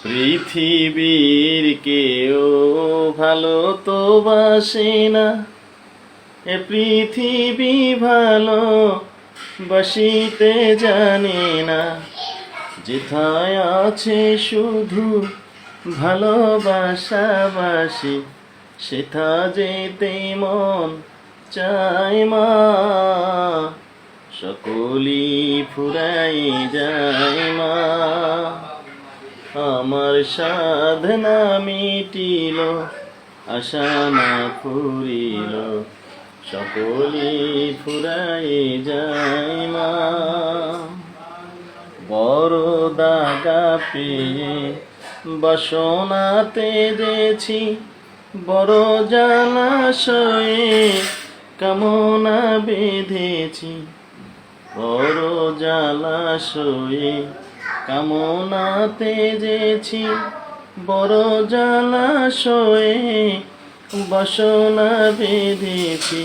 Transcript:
পৃথিবীর কেউ ভালো তো বাসে না, এ পৃথিবী ভালো বাসিতে জানে না। যেথায় আছে শুধু ভালোবাসাবাসি, সেথা যেতে মন চায় মা। সকলি ফুরাই যায় মা, আমার সাধনা মিটিল, আশা না ফুরিল, সকলি ফুরাই যায় মা। বড় দাগা পেয়ে বাসনাতে যেছি, বড় জলাশয়ে কামনা বেঁধেছি। বড় জলাশয়ে কামনাতে যেছি, বড় জলাশয়ে বাসনা বেঁধেছি।